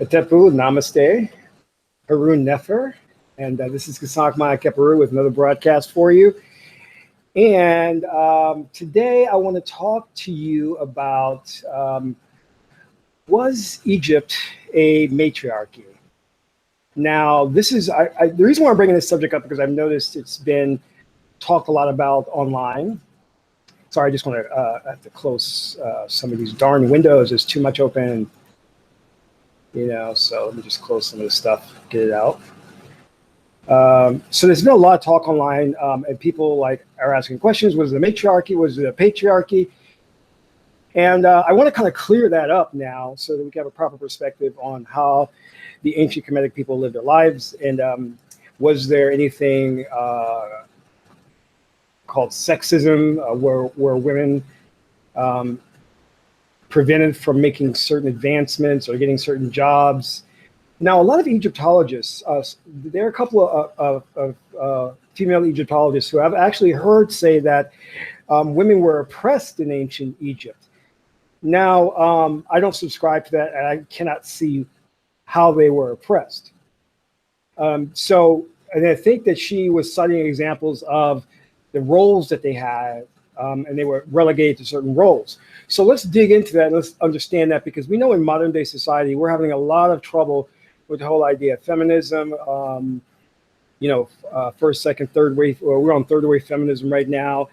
Hatshepsut, Namaste, Harun Nefer, and this is Kasak Maya Keperu with another broadcast for you. And today I want to talk to you about was Egypt a matriarchy? Now, this is the reason why I'm bringing this subject up because I've noticed it's been talked a lot about online. Sorry, I just want to have to close some of these darn windows. There's too much open. So let me just close some of this stuff, get it out. So there's been a lot of talk online, and people are asking questions. Was it a matriarchy? Was it a patriarchy? And I want to kind of clear that up now so that we can have a proper perspective on how the ancient Kemetic people lived their lives. And was there anything called sexism, where women prevented from making certain advancements or getting certain jobs? Now, a lot of Egyptologists, there are a couple of female Egyptologists who I've actually heard say that women were oppressed in ancient Egypt. Now, I don't subscribe to that, and I cannot see how they were oppressed. And I think that she was citing examples of the roles that they had, and they were relegated to certain roles. So let's dig into that and let's understand that, because we know in modern day society, we're having a lot of trouble with the whole idea of feminism, first, second, third wave, we're on third wave feminism right now,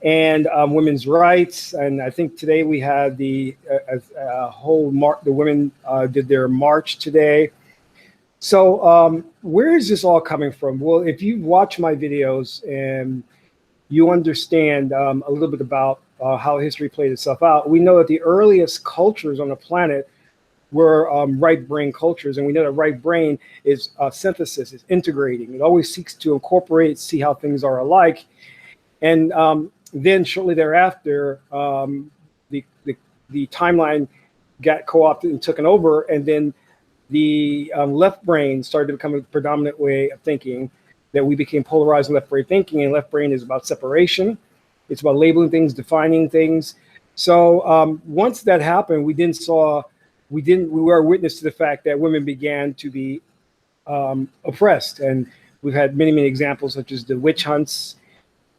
and women's rights. And I think today we had the women did their march today. So where is this all coming from? Well, if you watch my videos and you understand a little bit about how history played itself out, we know that the earliest cultures on the planet were right brain cultures. And we know that right brain is synthesis, is integrating. It always seeks to incorporate, see how things are alike. And then shortly thereafter, the timeline got co-opted and taken over. And then the left brain started to become a predominant way of thinking, that we became polarized in left brain thinking. And left brain is about separation. It's about labeling things, defining things. So once that happened, we were witness to the fact that women began to be oppressed. And we've had many, many examples, such as the witch hunts.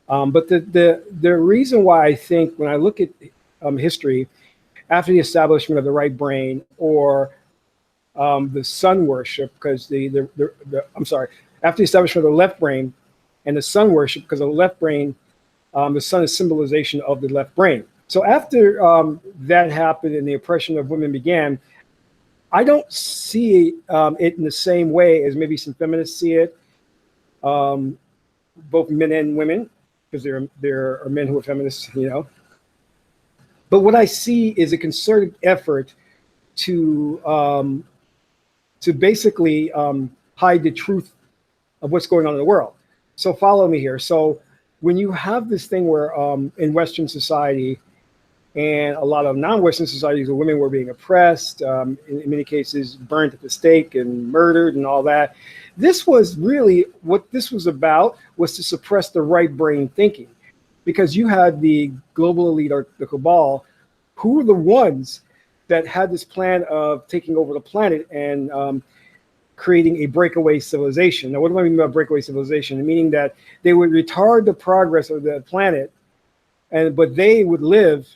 But the reason why I think when I look at history, after the establishment of the right brain, or the sun worship, because after the establishment of the left brain and the sun worship, because of the left brain, the sun is symbolization of the left brain. So after that happened and the oppression of women began, I don't see it in the same way as maybe some feminists see it, both men and women, because there are men who are feminists, But what I see is a concerted effort to basically hide the truth of what's going on in the world. So follow me here. So when you have this thing where in Western society and a lot of non-Western societies where women were being oppressed, in many cases burnt at the stake and murdered and all that, this was really what this was about, was to suppress the right brain thinking. Because you had the global elite, or the cabal, who were the ones that had this plan of taking over the planet and creating a breakaway civilization. Now, what do I mean by breakaway civilization? Meaning that they would retard the progress of the planet, but they would live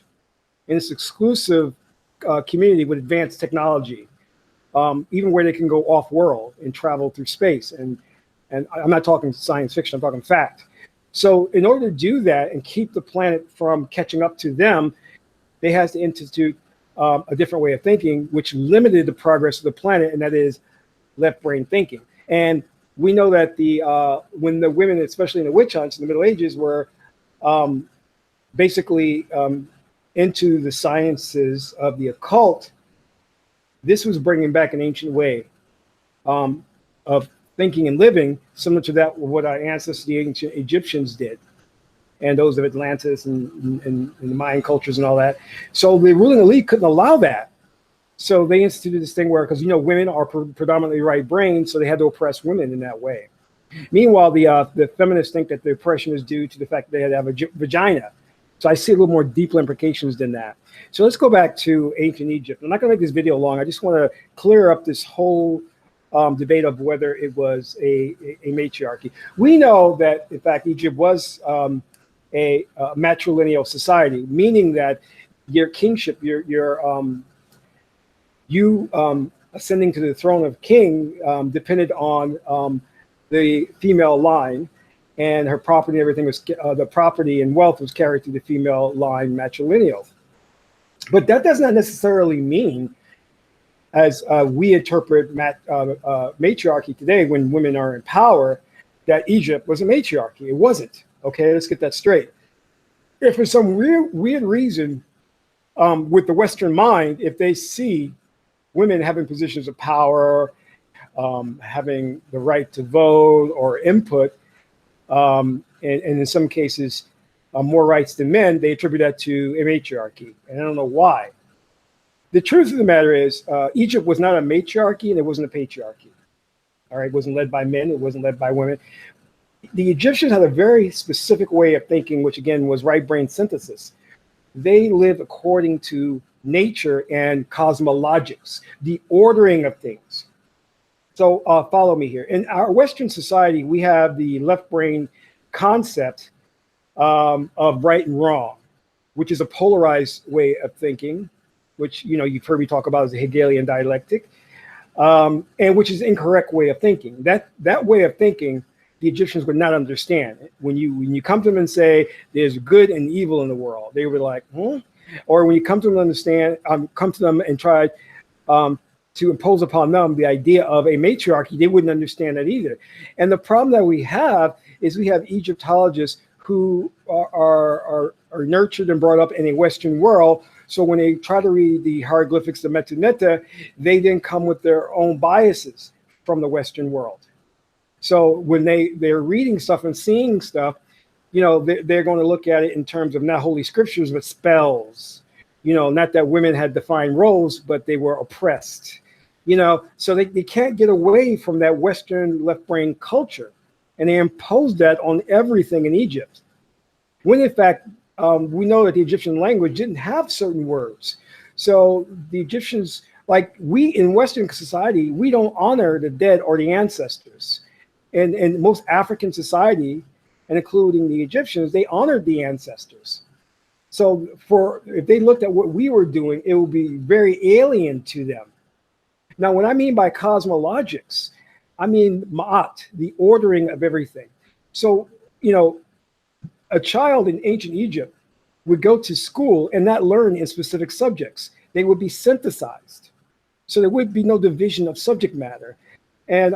in this exclusive community with advanced technology, even where they can go off-world and travel through space. And I'm not talking science fiction, I'm talking fact. So in order to do that and keep the planet from catching up to them, they had to institute a different way of thinking, which limited the progress of the planet, and that is left brain thinking. And we know that when the women, especially in the witch hunts in the Middle Ages, were basically into the sciences of the occult, this was bringing back an ancient way of thinking and living, similar to that what our ancestors, the ancient Egyptians, did, and those of Atlantis and the Mayan cultures and all that. So the ruling elite couldn't allow that. So they instituted this thing where, because women are predominantly right brain, so they had to oppress women in that way. Meanwhile, the feminists think that the oppression is due to the fact that they had to have a vagina. So I see a little more deeper implications than that. So let's go back to ancient Egypt. I'm not going to make this video long. I just want to clear up this whole debate of whether it was a matriarchy. We know that, in fact, Egypt was a matrilineal society, meaning that your kingship, you ascending to the throne of king depended on the female line, and her property and everything was the property and wealth was carried through the female line matrilineal. But that does not necessarily mean, as we interpret matriarchy today, when women are in power, that Egypt was a matriarchy. It wasn't. Okay, let's get that straight. If for some weird reason, with the Western mind, if they see women having positions of power, having the right to vote or input, and in some cases, more rights than men, they attribute that to a matriarchy. And I don't know why. The truth of the matter is, Egypt was not a matriarchy and it wasn't a patriarchy. All right, it wasn't led by men, it wasn't led by women. The Egyptians had a very specific way of thinking, which again was right brain synthesis. They lived according to nature and cosmologics, the ordering of things. So follow me here. In our Western society, we have the left brain concept of right and wrong, which is a polarized way of thinking, which you've heard me talk about as the Hegelian dialectic, and which is an incorrect way of thinking. That way of thinking, the Egyptians would not understand. When you come to them and say there's good and evil in the world, they were like, hmm? Or when you come to them come to them and try to impose upon them the idea of a matriarchy, they wouldn't understand that either. And the problem that we have is we have Egyptologists who are nurtured and brought up in a Western world. So when they try to read the hieroglyphics of Metu Neter, they then come with their own biases from the Western world. So when they're reading stuff and seeing stuff, they're going to look at it in terms of not holy scriptures, but spells. Not that women had defined roles, but they were oppressed. So they can't get away from that Western left brain culture. And they imposed that on everything in Egypt. When in fact, we know that the Egyptian language didn't have certain words. So the Egyptians, like we in Western society, we don't honor the dead or the ancestors. And in most African society, and including the Egyptians, they honored the ancestors. So if they looked at what we were doing, it would be very alien to them. Now, what I mean by cosmologics, I mean ma'at, the ordering of everything. So, a child in ancient Egypt would go to school and not learn in specific subjects. They would be synthesized. So there would be no division of subject matter. And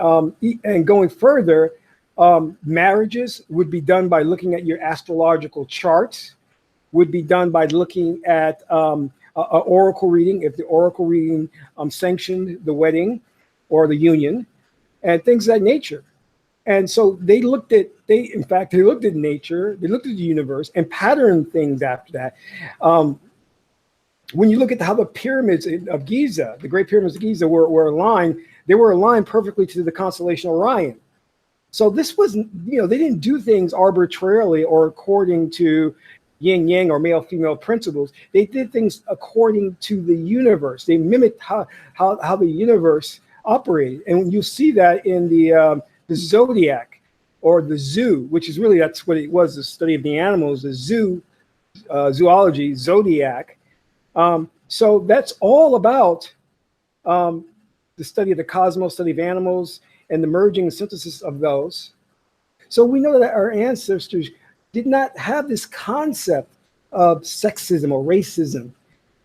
going further, marriages would be done by looking at your astrological charts, would be done by looking at an oracle reading, if the oracle reading sanctioned the wedding or the union, and things of that nature. And so they looked at nature, they looked at the universe and patterned things after that. When you look at how the pyramids of Giza, the Great Pyramids of Giza were aligned, they were aligned perfectly to the constellation Orion. So this was, they didn't do things arbitrarily or according to yin yang or male female principles. They did things according to the universe. They mimicked how the universe operated, and you see that in the zodiac or the zoo, which is really, that's what it was, the study of the animals, the zoology, zodiac. So that's all about the study of the cosmos, study of animals, and the merging and synthesis of those. So we know that our ancestors did not have this concept of sexism or racism,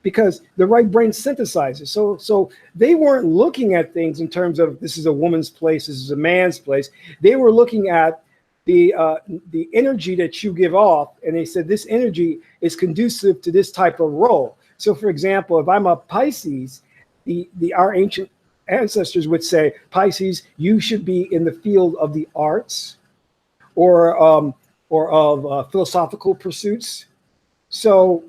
because the right brain synthesizes. So they weren't looking at things in terms of this is a woman's place, this is a man's place. They were looking at the energy that you give off, and they said this energy is conducive to this type of role. So for example, if I'm a Pisces, our ancient ancestors would say, Pisces, you should be in the field of the arts or of philosophical pursuits. So,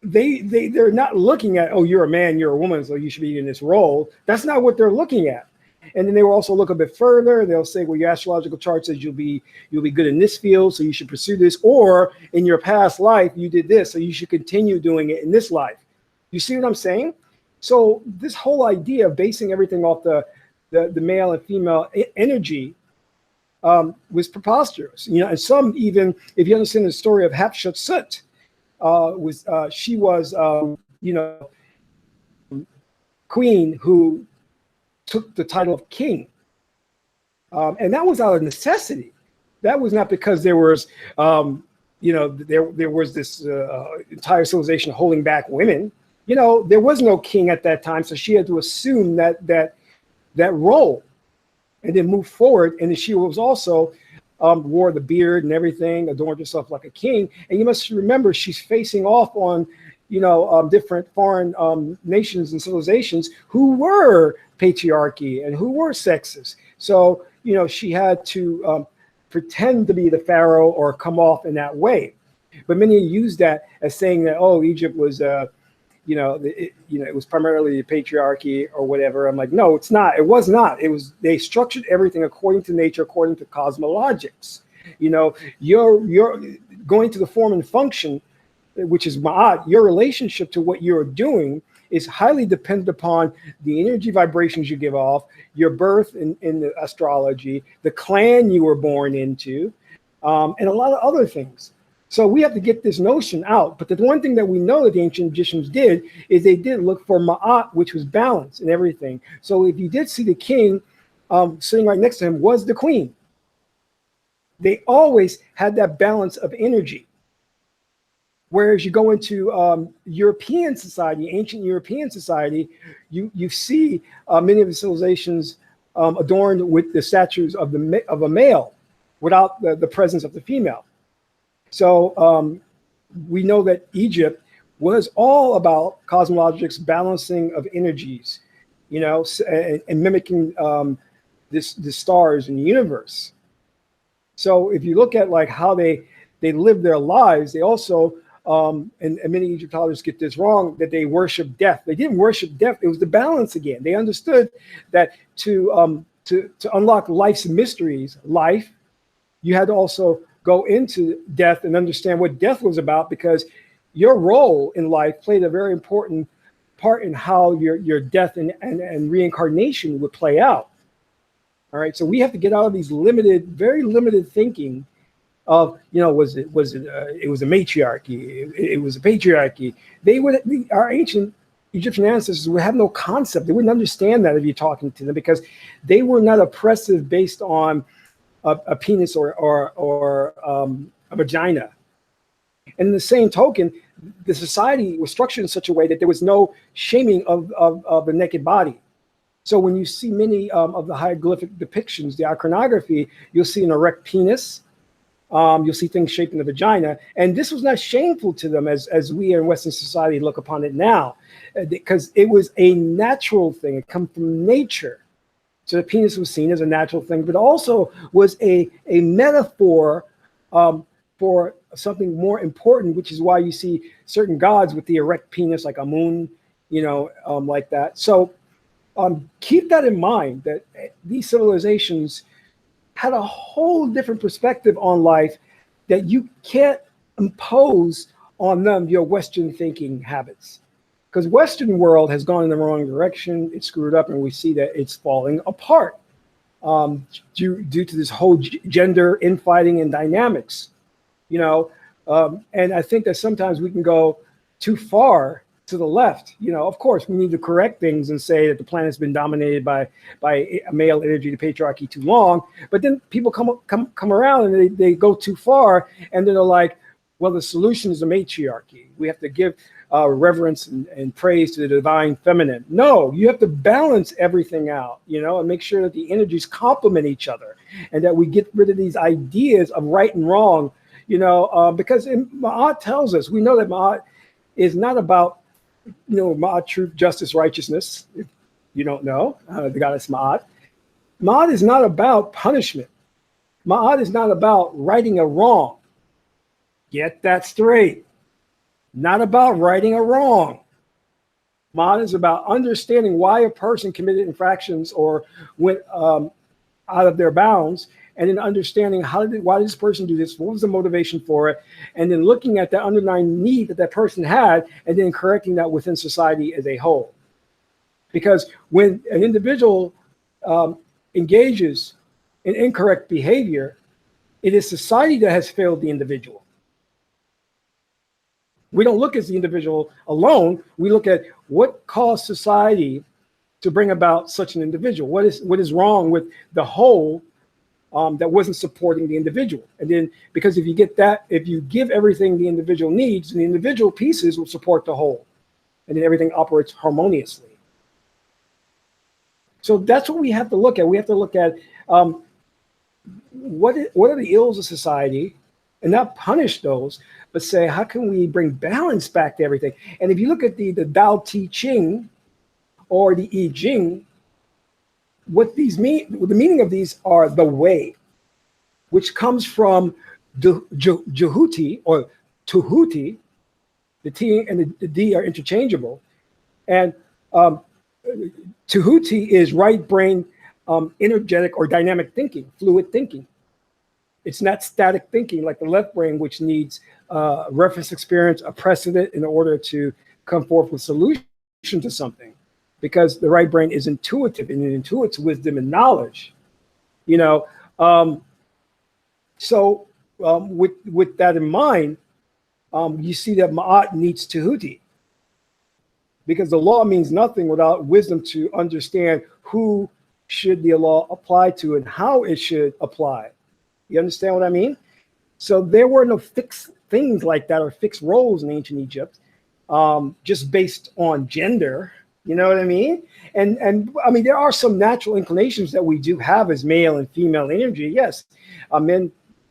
they're not looking at, oh, you're a man, you're a woman, so you should be in this role. That's not what they're looking at. And then they will also look a bit further. They'll say, well, your astrological chart says you'll be good in this field, so you should pursue this. Or in your past life, you did this, so you should continue doing it in this life. You see what I'm saying? So this whole idea of basing everything off the male and female energy was preposterous. And some, even if you understand the story of Hatshepsut, she was queen who took the title of king, and that was out of necessity. That was not because there was there was this entire civilization holding back women. There was no king at that time, so she had to assume that role and then move forward. And then she was also wore the beard and everything, adorned herself like a king. And you must remember, she's facing off on different foreign nations and civilizations who were patriarchy and who were sexist. So she had to pretend to be the pharaoh or come off in that way. But many use that as saying that, oh, Egypt was it was primarily a patriarchy or whatever. I'm like, no, it's not. It was not. It was, they structured everything according to nature, according to cosmologics. You're going to the form and function, which is ma'at. Your relationship to what you're doing is highly dependent upon the energy vibrations you give off, your birth in the astrology, the clan you were born into, and a lot of other things. So we have to get this notion out. But the one thing that we know that the ancient magicians did is they did look for ma'at, which was balance and everything. So if you did see the king sitting right next to him was the queen. They always had that balance of energy. Whereas you go into European society, ancient European society, you see many of the civilizations adorned with the statues of a male without the presence of the female. So we know that Egypt was all about cosmologics, balancing of energies, and mimicking the stars in the universe. So if you look at like how they lived their lives, they also and many Egyptologists get this wrong, that they worship death. They didn't worship death. It was the balance again. They understood that to unlock life's mysteries, you had to also go into death and understand what death was about, because your role in life played a very important part in how your death and reincarnation would play out. All right, so we have to get out of these very limited thinking of, it was a matriarchy, it was a patriarchy. Our ancient Egyptian ancestors would have no concept. They wouldn't understand that if you're talking to them, because they were not oppressive based on a penis or a vagina. And in the same token, the society was structured in such a way that there was no shaming of the naked body. So when you see many of the hieroglyphic depictions, the iconography, you'll see an erect penis. You'll see things shaped in the vagina. And this was not shameful to them as we in Western society look upon it now, because it was a natural thing. It comes from nature. So the penis was seen as a natural thing, but also was a metaphor for something more important, which is why you see certain gods with the erect penis, like Amun, like that. So keep that in mind, that these civilizations had a whole different perspective on life that you can't impose on them your Western thinking habits. Because Western world has gone in the wrong direction. It's screwed up, and we see that it's falling apart due to this whole gender infighting and dynamics, and I think that sometimes we can go too far to the left. Of course, we need to correct things and say that the planet's been dominated by a male energy, the patriarchy, too long. But then people come around and they go too far, and then they're like, well, the solution is a matriarchy. We have to give reverence and praise to the divine feminine. No, you have to balance everything out, and make sure that the energies complement each other, and that we get rid of these ideas of right and wrong, because Ma'at tells us, we know that Ma'at is not about, Ma'at, truth, justice, righteousness. If you don't know, the goddess Ma'at. Ma'at is not about punishment. Ma'at is not about righting a wrong. Get that straight. Not about righting a wrong. Mod is about understanding why a person committed infractions or went out of their bounds, and then understanding why did this person do this? What was the motivation for it? And then looking at the underlying need that person had, and then correcting that within society as a whole. Because when an individual engages in incorrect behavior, it is society that has failed the individual. We don't look at the individual alone. We look at what caused society to bring about such an individual. What is wrong with the whole that wasn't supporting the individual? And then, because if you give everything the individual needs, the individual pieces will support the whole, and then everything operates harmoniously. So that's what we have to look at. We have to look at what are the ills of society, and not punish those, but say, how can we bring balance back to everything? And if you look at the I-Ching or the I-Ching, what these mean, the meaning of these are the way, which comes from Jehuti or Tuhuti. The T and the D are interchangeable. And Tuhuti is right brain, energetic or dynamic thinking, fluid thinking. It's not static thinking like the left brain, which needs reference experience, a precedent in order to come forth with solution to something. Because the right brain is intuitive, and it intuits wisdom and knowledge. You know, with that in mind, you see that Ma'at needs Tuhuti. Because the law means nothing without wisdom to understand who should the law apply to and how it should apply. You understand what I mean? So there were no fixed things like that or fixed roles in ancient Egypt, just based on gender. You know what I mean? And I mean, there are some natural inclinations that we do have as male and female energy. Yes, men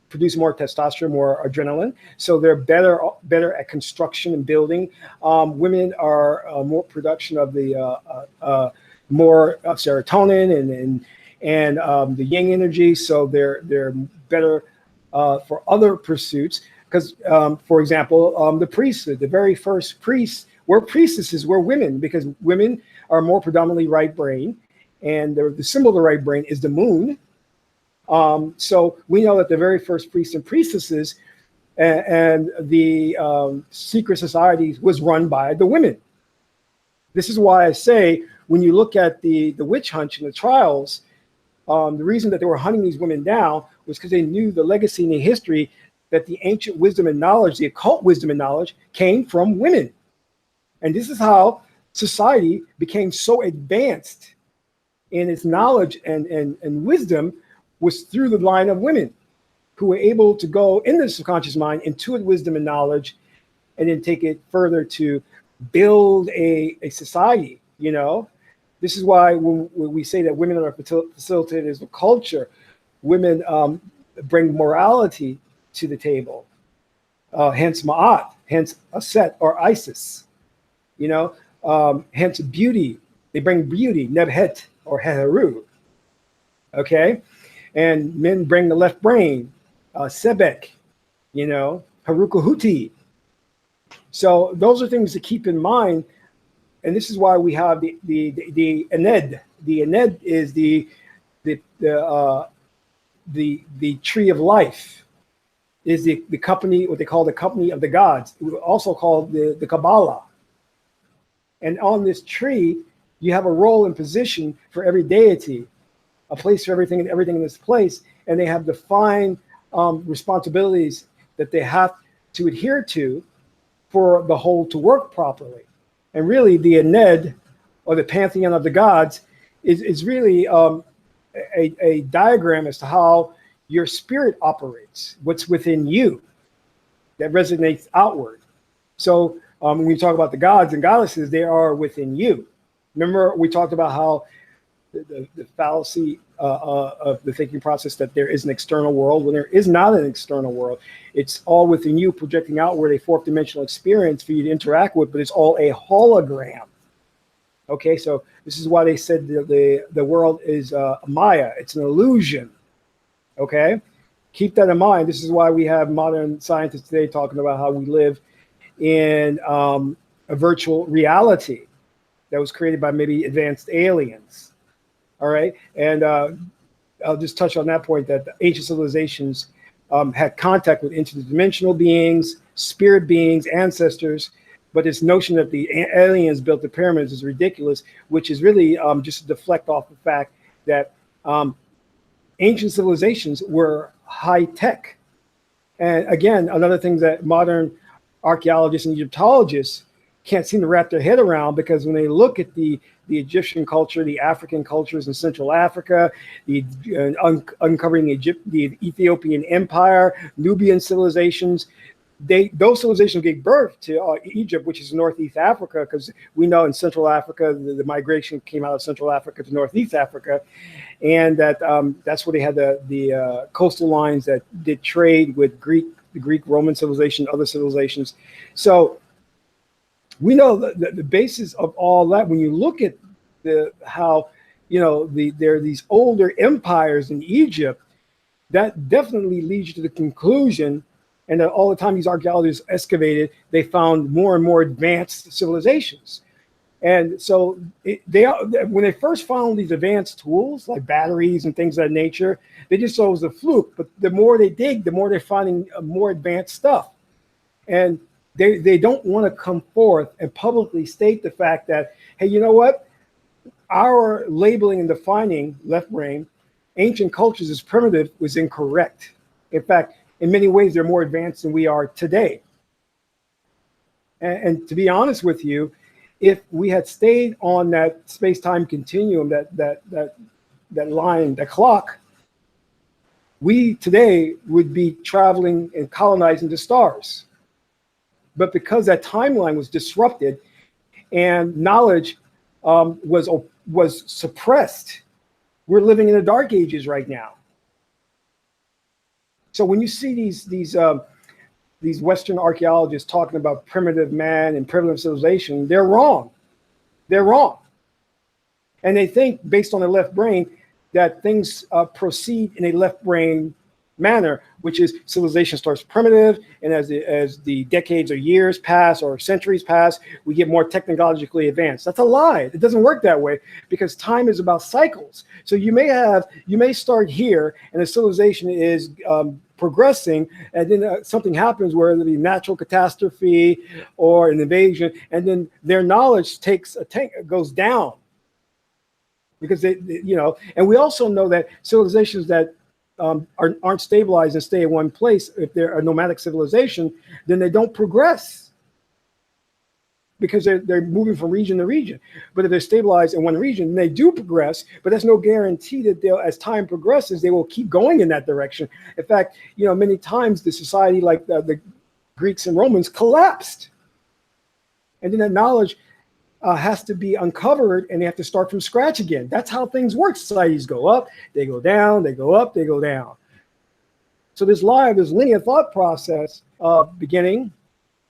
produce more testosterone, more adrenaline, so they're better at construction and building. Women are more production of the more serotonin and the yang energy, so they're better for other pursuits. Because, for example, the priesthood, the very first priests were priestesses, were women, because women are more predominantly right brain, and the symbol of the right brain is the moon. So we know that the very first priests and priestesses and the secret societies was run by the women. This is why I say, when you look at the witch hunt and the trials, the reason that they were hunting these women down was because they knew the legacy and the history that the ancient wisdom and knowledge, the occult wisdom and knowledge, came from women. And this is how society became so advanced in its knowledge and wisdom, was through the line of women who were able to go into the subconscious mind, intuit wisdom and knowledge, and then take it further to build a society, you know? This is why when we say that women are facilitators of culture, women bring morality to the table. Hence Ma'at, hence Aset or Isis, you know? Hence beauty, they bring beauty, Nebhet or Heheru, okay? And men bring the left brain, Sebek, you know, Harukahuti. So those are things to keep in mind. And this is why we have the Ened. The Ened is the tree of life, is the company, what they call the company of the gods, also called the Kabbalah. And on this tree, you have a role and position for every deity, a place for everything and everything in this place, and they have defined responsibilities that they have to adhere to for the whole to work properly. And really, the Ened, or the pantheon of the gods, is really a diagram as to how your spirit operates, what's within you that resonates outward. So when we talk about the gods and goddesses, they are within you. Remember, we talked about how the fallacy of the thinking process that there is an external world when there is not an external world. It's all within you, projecting outward a fourth dimensional experience for you to interact with, but it's all a hologram. Okay, so this is why they said the world is Maya. It's an illusion. Okay, keep that in mind. This is why we have modern scientists today talking about how we live in a virtual reality. that was created by maybe advanced aliens. All right. And I'll just touch on that point that the ancient civilizations had contact with interdimensional beings, spirit beings, ancestors. But this notion that the aliens built the pyramids is ridiculous, which is really just to deflect off the fact that ancient civilizations were high tech. And again, another thing that modern archaeologists and Egyptologists can't seem to wrap their head around, because when they look at the Egyptian culture, the African cultures in Central Africa, uncovering the Ethiopian Empire, Nubian civilizations, those civilizations gave birth to Egypt, which is Northeast Africa, because we know in Central Africa, the migration came out of Central Africa to Northeast Africa, and that's where they had the coastal lines that did trade with the Greek Roman civilization, other civilizations. So we know the basis of all that. When you look at how there are these older empires in Egypt, that definitely leads you to the conclusion. And that all the time these archaeologists excavated, they found more and more advanced civilizations. And so when they first found these advanced tools like batteries and things of that nature, they just thought it was a fluke. But the more they dig, the more they're finding more advanced stuff. And they don't want to come forth and publicly state the fact that, hey, you know what? Our labeling and defining left brain, ancient cultures as primitive, was incorrect. In fact, in many ways, they're more advanced than we are today. And to be honest with you, if we had stayed on that space-time continuum, that line, that clock, we today would be traveling and colonizing the stars. But because that timeline was disrupted and knowledge was suppressed, we're living in the dark ages right now. So when you see these Western archaeologists talking about primitive man and primitive civilization, they're wrong. They're wrong. And they think, based on their left brain, that things proceed in a left brain manner, which is civilization starts primitive, and as the decades or years pass or centuries pass, we get more technologically advanced. That's a lie. It doesn't work that way, because time is about cycles. So you may start here, and the civilization is progressing, and then something happens where it'll be natural catastrophe or an invasion, and then their knowledge goes down, because and we also know that civilizations that aren't stabilized and stay in one place, if they're a nomadic civilization, then they don't progress, because they're moving from region to region. But if they're stabilized in one region, they do progress, but there's no guarantee that as time progresses, they will keep going in that direction. In fact, many times the society like the Greeks and Romans collapsed. And then that knowledge has to be uncovered, and they have to start from scratch again. That's how things work. Societies go up, they go down, they go up, they go down. So this linear thought process of beginning,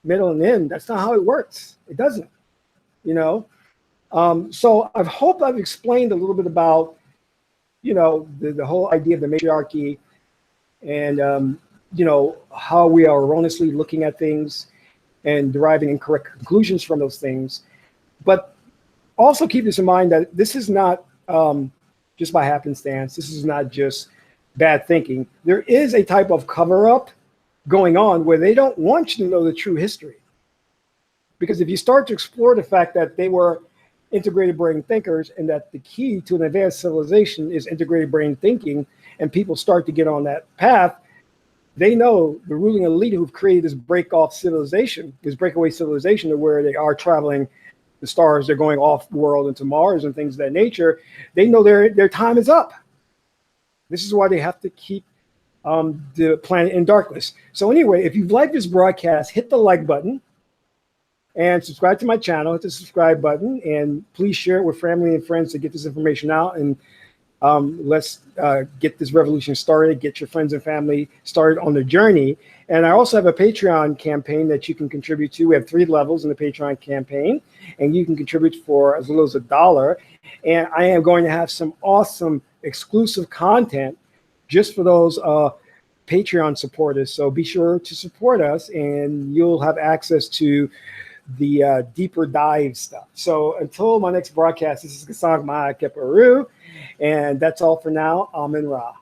middle, and end, that's not how it works. It doesn't, So I hope I've explained a little bit about, the whole idea of the matriarchy, and, how we are erroneously looking at things and deriving incorrect conclusions from those things. But also keep this in mind that this is not just by happenstance. This is not just bad thinking. There is a type of cover-up going on where they don't want you to know the true history. Because if you start to explore the fact that they were integrated brain thinkers, and that the key to an advanced civilization is integrated brain thinking, and people start to get on that path, they know the ruling elite who've created this breakaway civilization to where they are traveling the stars, they're going off world into Mars and things of that nature. They know their time is up. This is why they have to keep the planet in darkness. So anyway, if you've liked this broadcast, hit the like button and subscribe to my channel. Hit the subscribe button, and please share it with family and friends to get this information out. And let's get this revolution started. Get your friends and family started on the journey. And I also have a Patreon campaign that you can contribute to. We have 3 levels in the Patreon campaign, and you can contribute for as little as $1. And I am going to have some awesome exclusive content just for those Patreon supporters. So be sure to support us, and you'll have access to the deeper dive stuff. So until my next broadcast, this is Gasang Maha Keparu, and that's all for now. Amen Ra.